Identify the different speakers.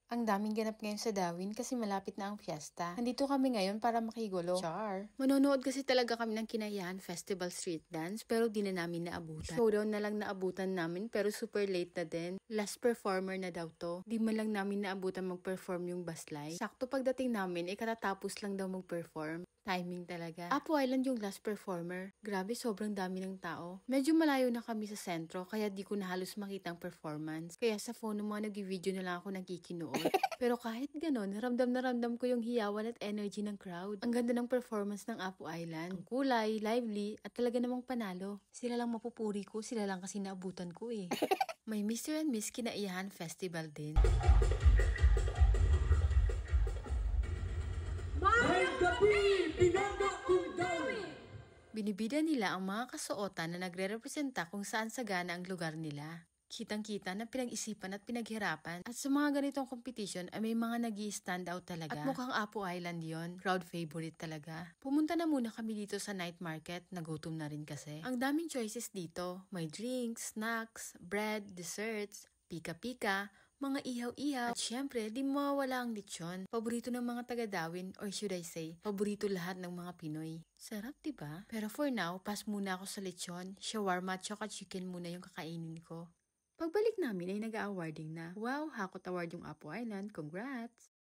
Speaker 1: Ang daming ganap ngayon sa Dawin kasi malapit na ang fiesta. Nandito kami ngayon para makigulo. Char! Manonood kasi talaga kami ng Kinayahan Festival Street Dance pero di na namin naabutan. Showdown na lang naabutan namin pero super late na din. Last performer na daw to. Di man lang namin naabutan mag-perform yung Baslay. Sakto pagdating namin, katatapos lang daw mag-perform. Timing talaga. Apo Island yung last performer. Grabe, sobrang dami ng tao. Medyo malayo na kami sa sentro, kaya di ko na halos makita ang performance. Kaya sa phone ng mga nag-video na lang ako nagkikinood. Pero kahit ganon, ramdam na ramdam ko yung hiyawan at energy ng crowd. Ang ganda ng performance ng Apo Island. Ang kulay, lively, at talaga namang panalo. Sila lang mapupuri ko, sila lang kasi naabutan ko eh. May Mr. and Miss Kinaiyahan Festival din. Binibida nila ang mga kasuotan na nagre-representa kung saan sagana ang lugar nila. Kitang-kita na pinag-isipan at pinaghirapan. At sa mga ganitong competition ay may mga nag-i-stand out talaga. At mukhang Apo Island yon, crowd favorite talaga. Pumunta na muna kami dito sa night market, nagutom na rin kasi. Ang daming choices dito. May drinks, snacks, bread, desserts, pika-pika, mga ihaw-ihaw, at syempre, di mawawala ang lechon. Paborito ng mga taga-Dawin, or should I say, paborito lahat ng mga Pinoy. Sarap, diba? Pero for now, pass muna ako sa lechon, shawarma at saka chicken muna yung kakainin ko. Pagbalik namin ay nag-awarding na. Wow, Hakot Award yung Apo Island. Congrats!